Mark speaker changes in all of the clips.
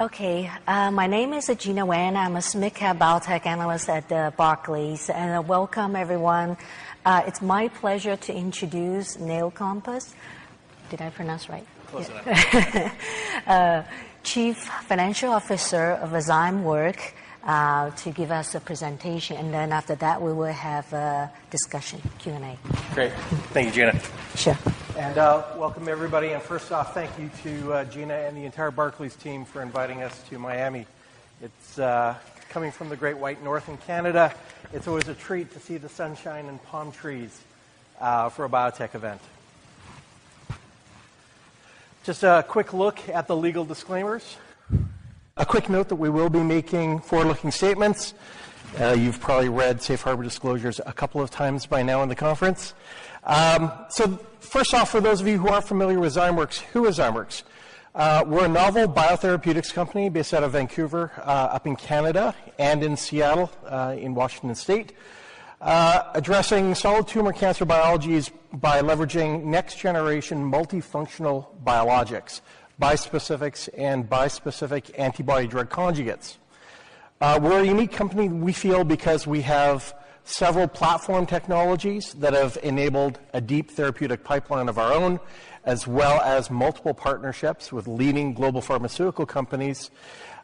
Speaker 1: Okay, my name is Gina Wan. I'm a SMID-cap biotech analyst at Barclays, and welcome everyone. It's my pleasure to introduce Neil Klompas. Did I pronounce right?
Speaker 2: Close enough.
Speaker 1: Chief Financial Officer of Zymeworks, to give us a presentation, and then after that we will have a discussion, Q&A.
Speaker 2: Great. Thank you, Gina.
Speaker 1: Sure.
Speaker 2: And welcome everybody. And first off, thank you to Gina and the entire Barclays team for inviting us to Miami. It's coming from the Great White North in Canada. It's always a treat to see the sunshine and palm trees for a biotech event. Just a quick look at the legal disclaimers. A quick note that we will be making forward-looking statements. You've probably read Safe Harbor disclosures a couple of times by now in the conference. So first off, for those of you who aren't familiar with Zymeworks, who is Zymeworks? We're a novel biotherapeutics company based out of Vancouver, up in Canada, and in Seattle, in Washington State, addressing solid tumor cancer biologies by leveraging next-generation multifunctional biologics, bispecifics, and bispecific antibody-drug conjugates. We're a unique company, we feel, because we have several platform technologies that have enabled a deep therapeutic pipeline of our own, as well as multiple partnerships with leading global pharmaceutical companies.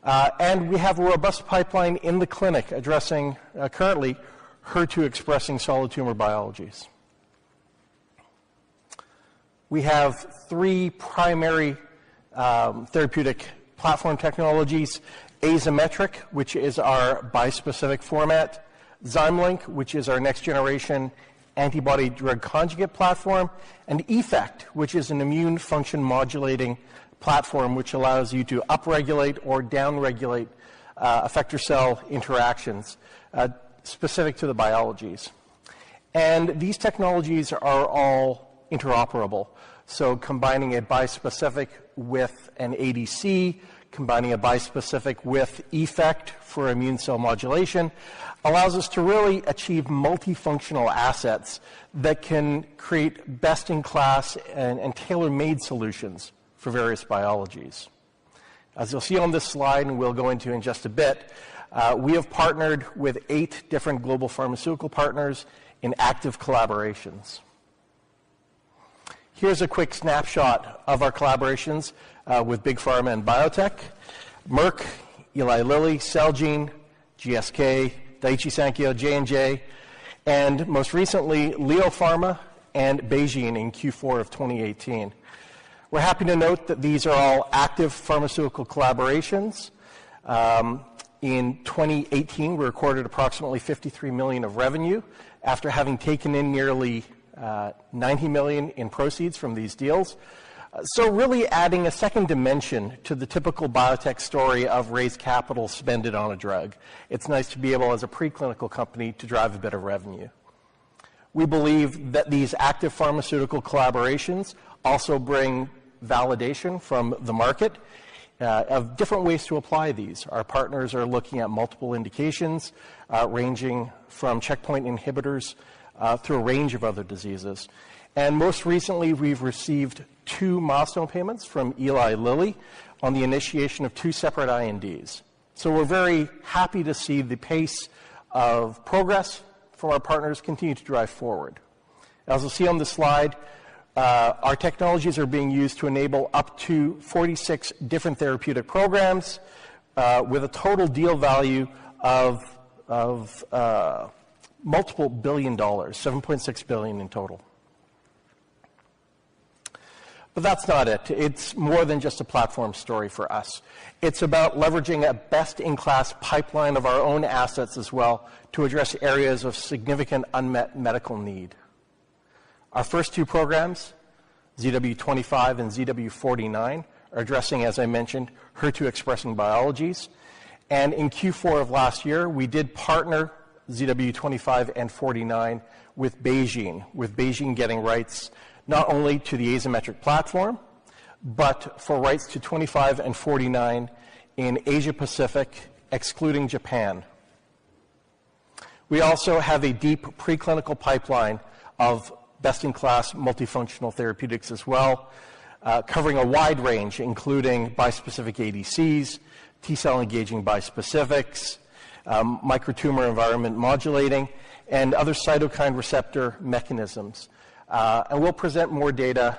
Speaker 2: And we have a robust pipeline in the clinic addressing currently HER2-expressing solid tumor biologies. We have three primary therapeutic platform technologies: Azymetric, which is our bispecific format; ZymeLink, which is our next-generation antibody-drug conjugate platform; and EFECT, which is an immune function modulating platform which allows you to upregulate or downregulate effector cell interactions specific to the biologies. And these technologies are all interoperable. So combining a bispecific with an ADC, combining a bispecific with EFECT for immune cell modulation, allows us to really achieve multifunctional assets that can create best-in-class and tailor-made solutions for various biologies. As you'll see on this slide, and we'll go into in just a bit, we have partnered with 8 different global pharmaceutical partners in active collaborations. Here's a quick snapshot of our collaborations with Big Pharma and Biotech: Merck, Eli Lilly, Celgene, GSK, Daiichi Sankyo, J&J, and most recently, Leo Pharma and BeiGene in Q4 of 2018. We're happy to note that these are all active pharmaceutical collaborations. In 2018, we recorded approximately $53 million of revenue after having taken in nearly $90 million in proceeds from these deals. So really adding a second dimension to the typical biotech story of raise capital, spend it on a drug. It's nice to be able, as a preclinical company, to drive a bit of revenue. We believe that these active pharmaceutical collaborations also bring validation from the market of different ways to apply these. Our partners are looking at multiple indications, ranging from checkpoint inhibitors through a range of other diseases. And most recently, we've received 2 milestone payments from Eli Lilly on the initiation of 2 separate INDs. So we're very happy to see the pace of progress from our partners continue to drive forward. As you'll see on the slide, our technologies are being used to enable up to 46 different therapeutic programs with a total deal value of multiple $1 billion, $7.6 billion in total. But that's not it. It's more than just a platform story for us. It's about leveraging a best-in-class pipeline of our own assets as well to address areas of significant unmet medical need. Our first 2 programs, ZW25 and ZW49, are addressing, as I mentioned, HER2-expressing biologies. And in Q4 of last year, we did partner ZW25 and 49 with BeiGene getting rights not only to the Azymetric platform, but for rights to 25 and 49 in Asia-Pacific, excluding Japan. We also have a deep preclinical pipeline of best-in-class multifunctional therapeutics as well. covering a wide range, including bispecific ADCs, T-cell engaging bispecifics, microtumor environment modulating, and other cytokine receptor mechanisms. And we'll present more data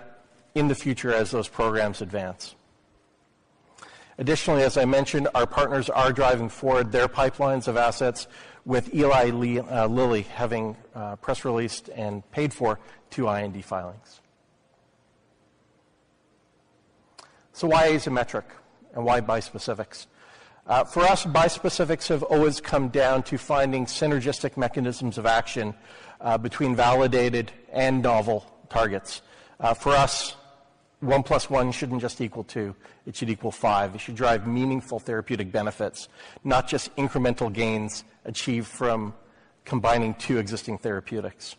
Speaker 2: in the future as those programs advance. Additionally, as I mentioned, our partners are driving forward their pipelines of assets, with Eli Lilly having press released and paid for 2 IND filings. So why asymmetric and why bispecifics? For us, bispecifics have always come down to finding synergistic mechanisms of action between validated and novel targets. For us, 1 + 1 shouldn't just equal 2. It should equal 5. It should drive meaningful therapeutic benefits, not just incremental gains achieved from combining 2 existing therapeutics.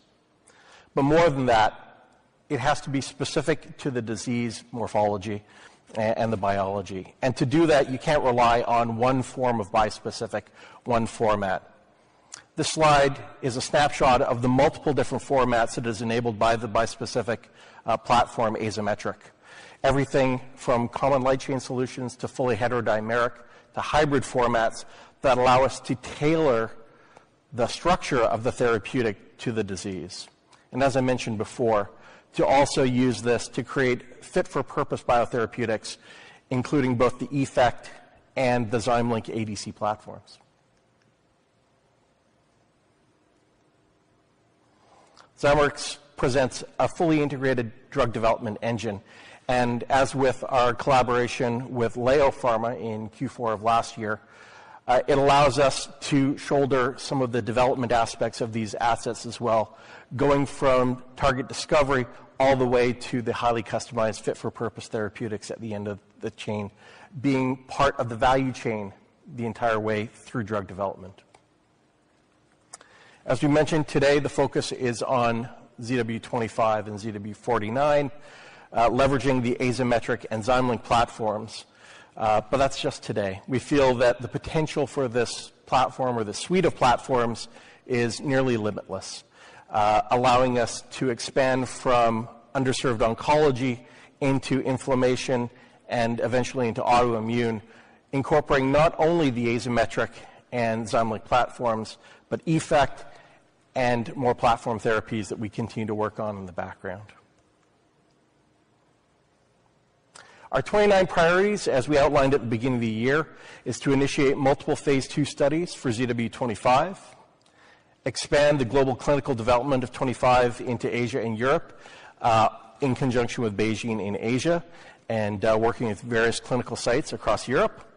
Speaker 2: But more than that, it has to be specific to the disease morphology and the biology. And to do that, you can't rely on one form of bispecific, one format. This slide is a snapshot of the multiple different formats that is enabled by the bispecific platform Azymetric. Everything from common light chain solutions to fully heterodimeric to hybrid formats that allow us to tailor the structure of the therapeutic to the disease. And as I mentioned before, to also use this to create fit-for-purpose biotherapeutics, including both the EFECT and the ZymLink ADC platforms. Zymeworks presents a fully integrated drug development engine, and as with our collaboration with Leo Pharma in Q4 of last year, it allows us to shoulder some of the development aspects of these assets as well, going from target discovery all the way to the highly customized fit-for-purpose therapeutics at the end of the chain, being part of the value chain the entire way through drug development. As we mentioned today, the focus is on ZW25 and ZW49, leveraging the Azymetric and ZymLink platforms. But that's just today. We feel that the potential for this platform or the suite of platforms is nearly limitless, allowing us to expand from underserved oncology into inflammation and eventually into autoimmune, incorporating not only the Azymetric and ZymLink platforms, but EFECT and more platform therapies that we continue to work on in the background. Our 29 priorities, as we outlined at the beginning of the year, is to initiate multiple phase 2 studies for ZW25, expand the global clinical development of 25 into Asia and Europe in conjunction with BeiGene in Asia, and working with various clinical sites across Europe.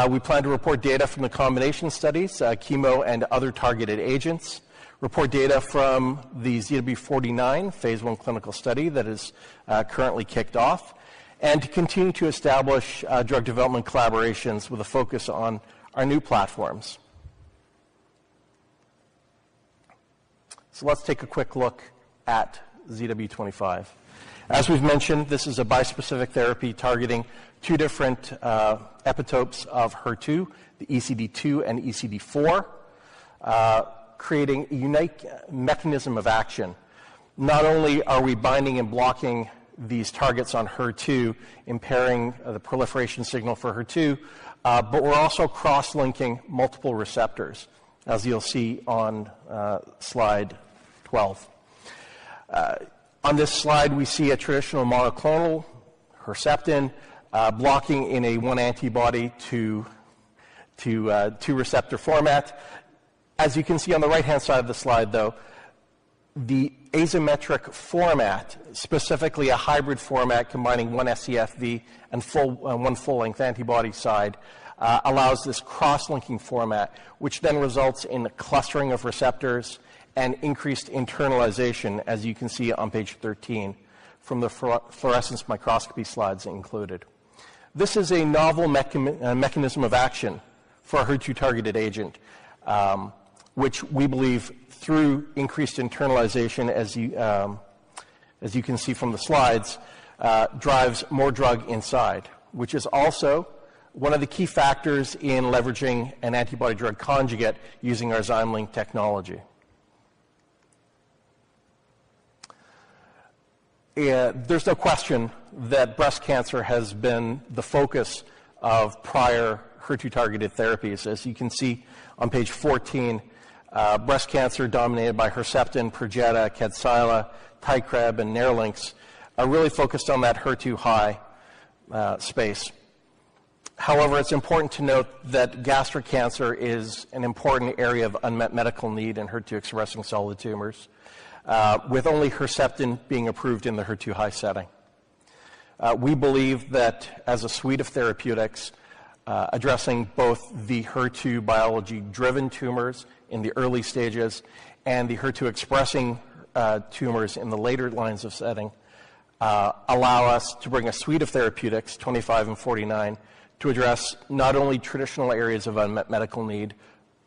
Speaker 2: We plan to report data from the combination studies, chemo and other targeted agents, report data from the ZW49 phase 1 clinical study that is currently kicked off, and to continue to establish drug development collaborations with a focus on our new platforms. So let's take a quick look at ZW25. As we've mentioned, this is a bispecific therapy targeting 2 different epitopes of HER2, the ECD2 and ECD4, creating a unique mechanism of action. Not only are we binding and blocking these targets on HER2, impairing the proliferation signal for HER2, but we're also cross-linking multiple receptors, as you'll see on slide 12. On this slide, we see a traditional monoclonal, Herceptin, blocking in a 1 antibody to 2 receptor format. As you can see on the right-hand side of the slide, though, the Azymetric format, specifically a hybrid format combining 1 scFv and 1 full-length antibody side, allows this cross-linking format, which then results in the clustering of receptors and increased internalization, as you can see on page 13 from the fluorescence microscopy slides included. This is a novel mechanism of action for a HER2-targeted agent, which we believe through increased internalization, as you can see from the slides, drives more drug inside, which is also one of the key factors in leveraging an antibody-drug conjugate using our ZymLink technology. there's no question that breast cancer has been the focus of prior HER2-targeted therapies. As you can see on page 14, breast cancer dominated by Herceptin, Perjeta, Kadcyla, Tycreb, and Nerlynx are really focused on that HER2-high space. However, it's important to note that gastric cancer is an important area of unmet medical need in HER2-expressing solid tumors, with only Herceptin being approved in the HER2-high setting. We believe that as a suite of therapeutics, addressing both the HER2 biology-driven tumors in the early stages and the HER2-expressing tumors in the later lines of setting, allow us to bring a suite of therapeutics, 25 and 49, to address not only traditional areas of unmet medical need,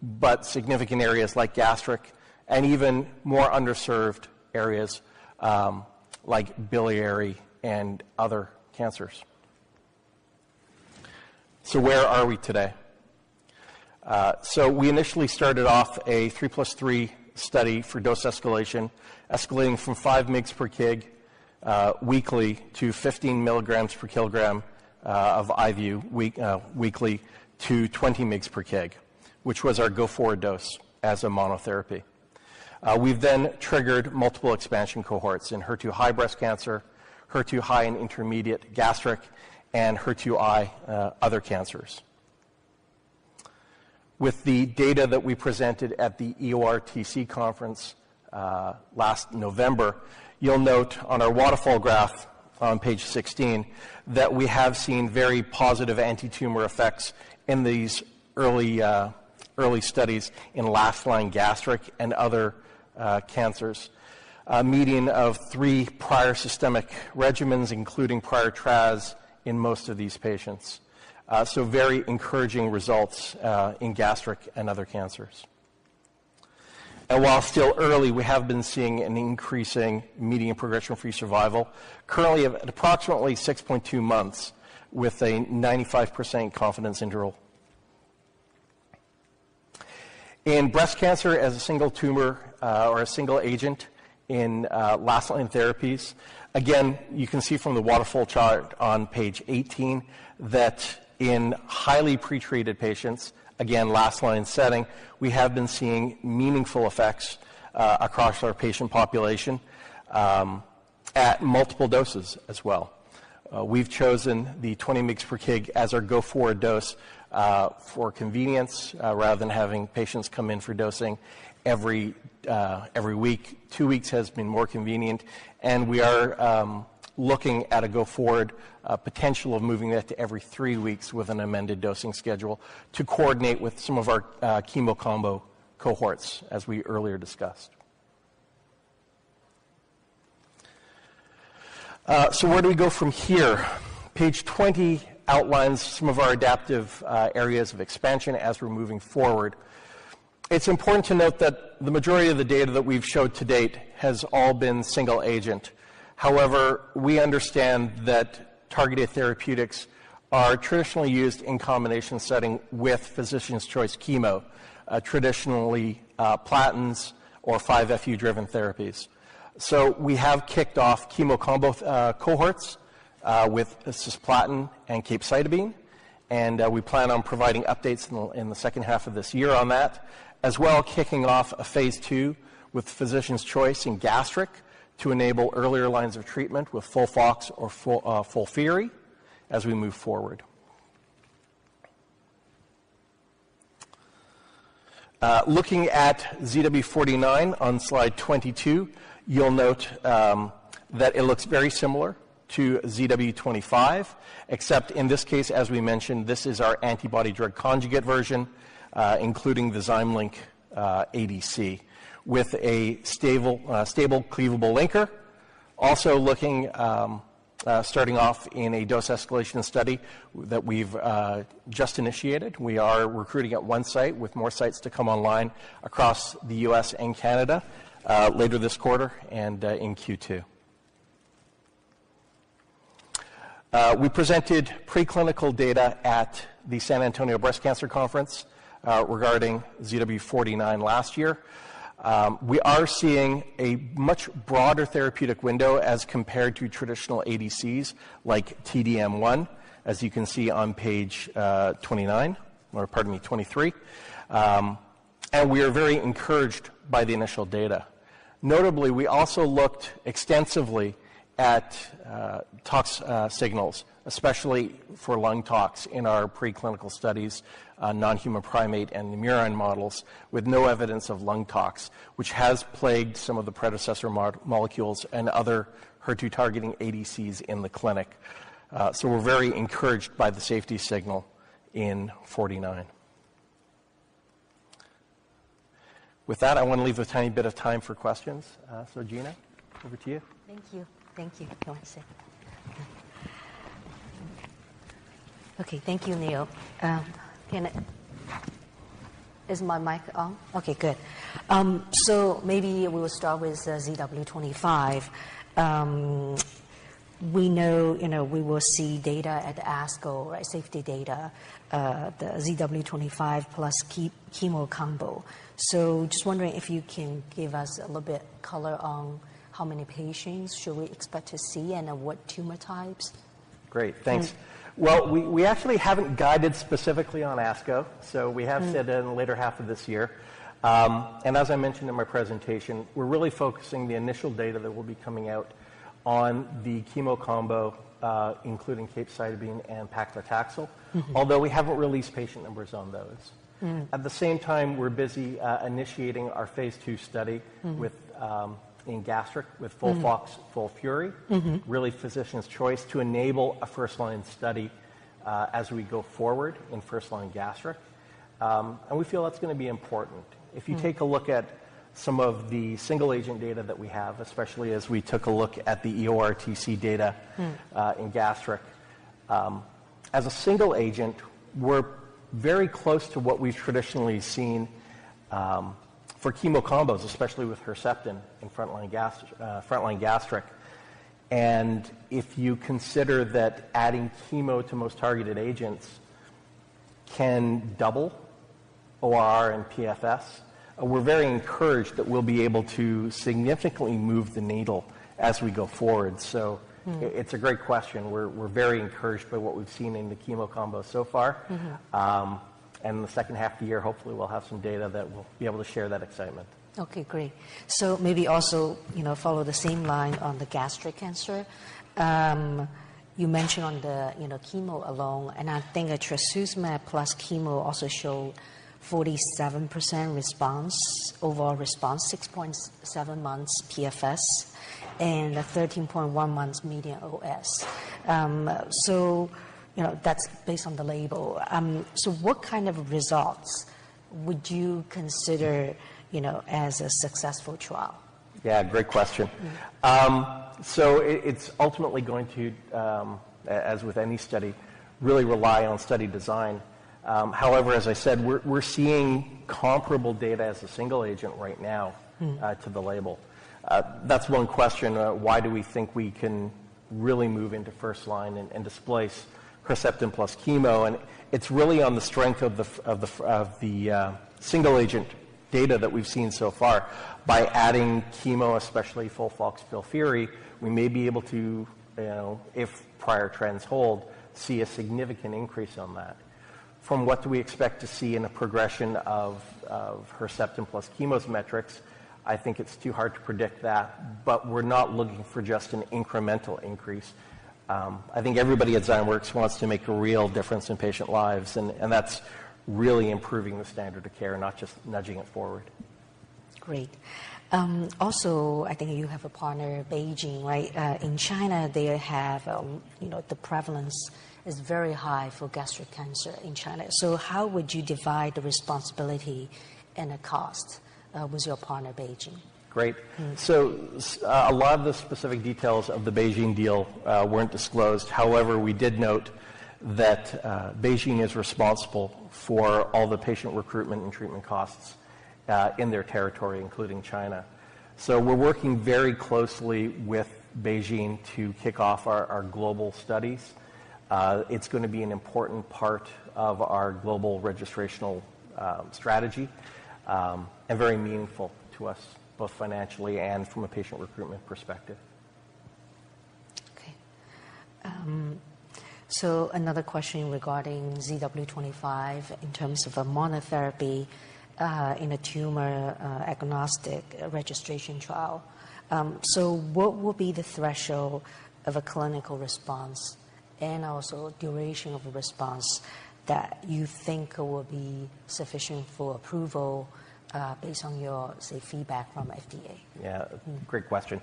Speaker 2: but significant areas like gastric and even more underserved areas like biliary and other cancers. So where are we today? So we initially started off a 3+3 study for dose escalation, escalating from 5 mg per kg weekly to 15 milligrams per kilogram of IV weekly to 20 mg per kg, which was our go-forward dose as a monotherapy. We've then triggered multiple expansion cohorts in HER2-high breast cancer, HER2-high and intermediate gastric, and HER2-high other cancers. With the data that we presented at the EORTC conference last November, you'll note on our waterfall graph on page 16 that we have seen very positive anti-tumor effects in these early studies in last-line gastric and other cancers. A median of 3 prior systemic regimens, including prior TRAS, in most of these patients. So very encouraging results in gastric and other cancers. And while still early, we have been seeing an increasing median progression-free survival, currently at approximately 6.2 months with a 95% confidence interval. In breast cancer as a single tumor or a single agent in last-line therapies, again, you can see from the waterfall chart on page 18 that in highly pretreated patients, again, last-line setting, we have been seeing meaningful effects across our patient population at multiple doses as well. We've chosen the 20 mg per kg as our go-forward dose for convenience rather than having patients come in for dosing every week. 2 weeks has been more convenient, and we are looking at a go-forward potential of moving that to every 3 weeks with an amended dosing schedule to coordinate with some of our chemo combo cohorts, as we earlier discussed. So where do we go from here? Page 20 outlines some of our adaptive areas of expansion as we're moving forward. It's important to note that the majority of the data that we've showed to date has all been single agent. However, we understand that targeted therapeutics are traditionally used in combination setting with physician's choice chemo, traditionally platins or 5-FU-driven therapies. So we have kicked off chemo combo cohorts with cisplatin and capecitabine, and we plan on providing updates in the second half of this year on that, as well kicking off a phase 2 with physician's choice in gastric to enable earlier lines of treatment with FOLFOX or FOLFIRI as we move forward. Looking at ZW49 on slide 22, you'll note that it looks very similar to ZW25, except in this case, as we mentioned, this is our antibody-drug conjugate version, including the ZymeLink ADC, with a stable cleavable linker. Also looking, starting off in a dose escalation study that we've just initiated. We are recruiting at one site with more sites to come online across the US and Canada later this quarter and in Q2. We presented preclinical data at the San Antonio Breast Cancer Conference regarding ZW49 last year. We are seeing a much broader therapeutic window as compared to traditional ADCs like TDM1, as you can see on page 29, or pardon me, 23. And we are very encouraged by the initial data. Notably, we also looked extensively at tox signals, especially for lung tox in our preclinical studies, non-human primate and murine models, with no evidence of lung tox, which has plagued some of the predecessor molecules and other HER2 targeting ADCs in the clinic. So we're very encouraged by the safety signal in 49. With that, I want to leave a tiny bit of time for questions. So Gina, over to you.
Speaker 1: Thank you. Thank you. Go ahead, sit. Okay, thank you, Neil. Is my mic on? Okay, good. So maybe we will start with ZW25. We know, we will see data at ASCO, right? Safety data, the ZW25 plus chemo combo. So just wondering if you can give us a little bit color on how many patients should we expect to see and what tumor types?
Speaker 2: Great, thanks. Well, we actually haven't guided specifically on ASCO, so we have said in the later half of this year. And as I mentioned in my presentation, we're really focusing the initial data that will be coming out on the chemo combo, including capecitabine and paclitaxel, although we haven't released patient numbers on those. At the same time, we're busy initiating our phase 2 study with in gastric with FOLFOX, FOLFIRI, really physician's choice to enable a first-line study as we go forward in first-line gastric. And we feel that's going to be important. If you take a look at some of the single-agent data that we have, especially as we took a look at the EORTC data in gastric, as a single agent, we're very close to what we've traditionally seen for chemo combos, especially with Herceptin in frontline gastric. And if you consider that adding chemo to most targeted agents can double ORR and PFS, we're very encouraged that we'll be able to significantly move the needle as we go forward. So it's a great question. We're very encouraged by what we've seen in the chemo combo so far. And in the second half of the year, hopefully we'll have some data that will be able to share that excitement.
Speaker 1: Okay, great. So maybe also, follow the same line on the gastric cancer. You mentioned on the, chemo alone, and I think a trastuzumab plus chemo also showed 47% response, overall response, 6.7 months PFS, and 13.1 months median OS. So, that's based on the label. So what kind of results would you consider, as a successful trial?
Speaker 2: Yeah, great question. So it's ultimately going to, as with any study, really rely on study design. However, as I said, we're seeing comparable data as a single agent right now to the label. That's one question. Why do we think we can really move into first line and displace Herceptin plus chemo? And it's really on the strength of the single agent data that we've seen so far. By adding chemo, especially FOLFOX, FOLFIRI, we may be able to, if prior trends hold, see a significant increase on that. From what do we expect to see in a progression of Herceptin plus chemo's metrics, I think it's too hard to predict that, but we're not looking for just an incremental increase. I think everybody at Zymeworks wants to make a real difference in patient lives, and that's really improving the standard of care, not just nudging it forward.
Speaker 1: Great. Also, I think you have a partner, BeiGene, right? In China, they have, the prevalence is very high for gastric cancer in China. So how would you divide the responsibility and the cost with your partner, BeiGene?
Speaker 2: Great. So a lot of the specific details of the BeiGene deal weren't disclosed. However, we did note that BeiGene is responsible for all the patient recruitment and treatment costs in their territory, including China. So we're working very closely with BeiGene to kick off our global studies. It's going to be an important part of our global registrational strategy and very meaningful to us, both financially and from a patient recruitment perspective.
Speaker 1: Okay. So another question regarding ZW25 in terms of a monotherapy in a tumor agnostic registration trial. So what will be the threshold of a clinical response and also duration of a response that you think will be sufficient for approval based on your, say, feedback from FDA?
Speaker 2: Yeah, great question.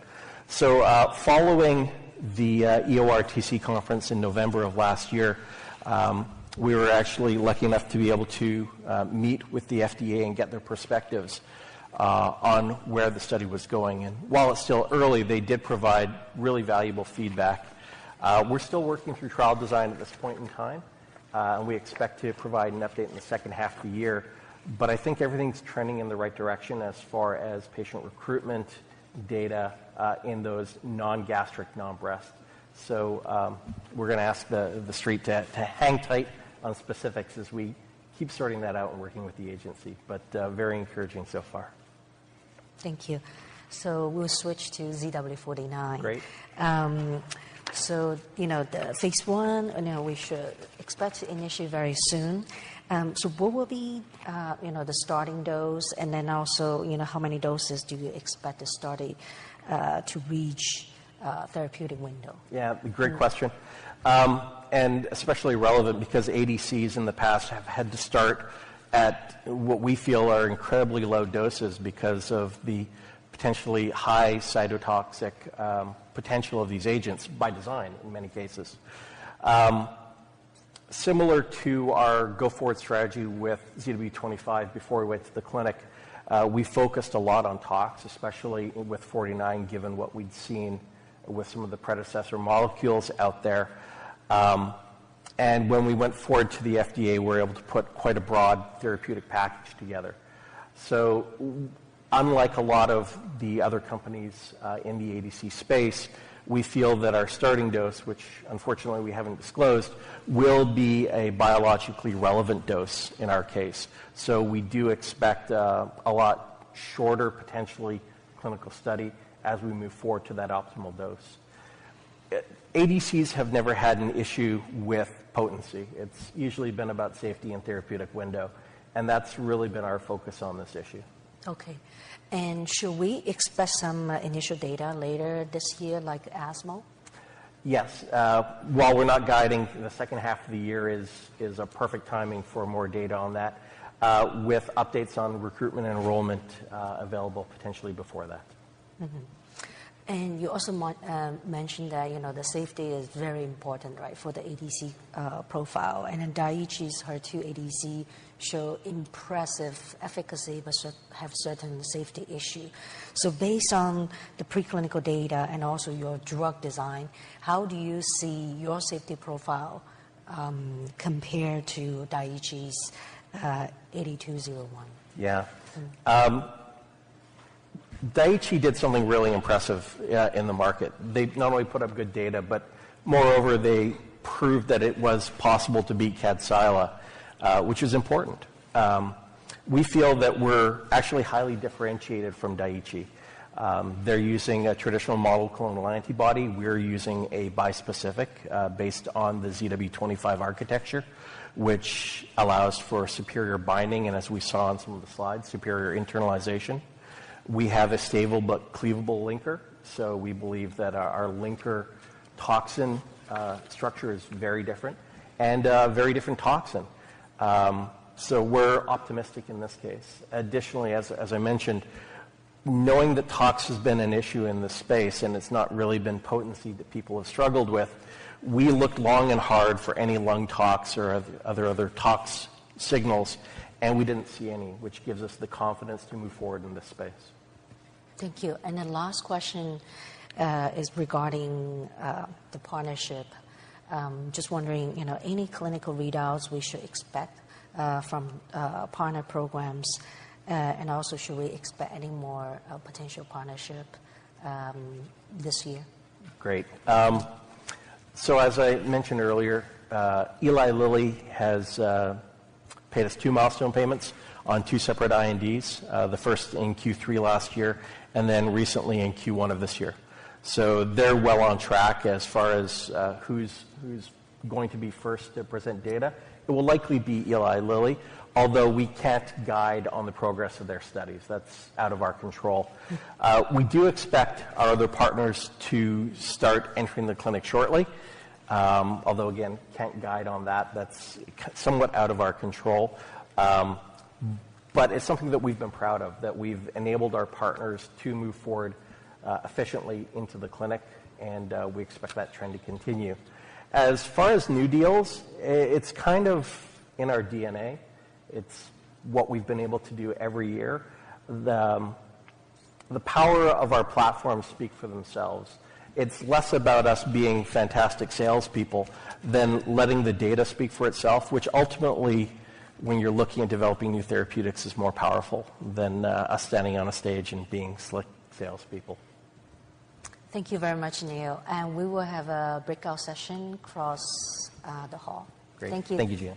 Speaker 2: So following the EORTC conference in November of last year, we were actually lucky enough to be able to meet with the FDA and get their perspectives on where the study was going. And while it's still early, they did provide really valuable feedback. We're still working through trial design at this point in time, and we expect to provide an update in the second half of the year. But I think everything's trending in the right direction as far as patient recruitment data in those non-gastric, non-breast. So we're going to ask the street to hang tight on specifics as we keep sorting that out and working with the agency. But very encouraging so far.
Speaker 1: Thank you. So we'll switch to ZW49.
Speaker 2: Great.
Speaker 1: So, the phase 1, we should expect to initiate very soon. So what will be, the starting dose, and then also, how many doses do you expect the study to reach therapeutic window?
Speaker 2: Yeah, great question. And especially relevant because ADCs in the past have had to start at what we feel are incredibly low doses because of the potentially high cytotoxic potential of these agents by design in many cases. Similar to our go-forward strategy with ZW25 before we went to the clinic, we focused a lot on tox, especially with 49, given what we'd seen with some of the predecessor molecules out there. And when we went forward to the FDA, we were able to put quite a broad therapeutic package together. So unlike a lot of the other companies in the ADC space, we feel that our starting dose, which unfortunately we haven't disclosed, will be a biologically relevant dose in our case. So we do expect a lot shorter, potentially, clinical study as we move forward to that optimal dose. ADCs have never had an issue with potency. It's usually been about safety and therapeutic window, and that's really been our focus on this issue.
Speaker 1: Okay. And should we expect some initial data later this year, like ESMO?
Speaker 2: Yes. While we're not guiding, the second half of the year is a perfect timing for more data on that, with updates on recruitment and enrollment available potentially before that.
Speaker 1: Mm-hmm. And you also mentioned that, the safety is very important, right, for the ADC profile. And then Daiichi's HER2 ADC show impressive efficacy but have certain safety issue. So based on the preclinical data and also your drug design, how do you see your safety profile compared to Daiichi's 8201?
Speaker 2: Yeah. Daiichi did something really impressive in the market. They not only put up good data, but moreover, they proved that it was possible to beat Kadcyla, which is important. We feel that we're actually highly differentiated from Daiichi. They're using a traditional monoclonal antibody. We're using a bispecific based on the ZW25 architecture, which allows for superior binding and, as we saw on some of the slides, superior internalization. We have a stable but cleavable linker, so we believe that our linker toxin structure is very different and a very different toxin. So we're optimistic in this case. Additionally, as I mentioned, knowing that tox has been an issue in this space and it's not really been potency that people have struggled with, we looked long and hard for any lung tox or other tox signals, and we didn't see any, which gives us the confidence to move forward in this space.
Speaker 1: Thank you. And the last question is regarding the partnership. Just wondering, any clinical readouts we should expect from partner programs, and also should we expect any more potential partnership this year?
Speaker 2: Great. So as I mentioned earlier, Eli Lilly has paid us 2 milestone payments on 2 separate INDs, the first in Q3 last year, and then recently in Q1 of this year. So they're well on track as far as who's going to be first to present data. It will likely be Eli Lilly, although we can't guide on the progress of their studies. That's out of our control. We do expect our other partners to start entering the clinic shortly, although, again, can't guide on that. That's somewhat out of our control. But it's something that we've been proud of, that we've enabled our partners to move forward efficiently into the clinic, and we expect that trend to continue. As far as new deals, it's kind of in our DNA. It's what we've been able to do every year. The power of our platform speak for themselves. It's less about us being fantastic salespeople than letting the data speak for itself, which ultimately, when you're looking at developing new therapeutics, is more powerful than us standing on a stage and being slick salespeople.
Speaker 1: Thank you very much, Neil. And we will have a breakout session across the hall.
Speaker 2: Great.
Speaker 1: Thank you.
Speaker 2: Thank you, Gina.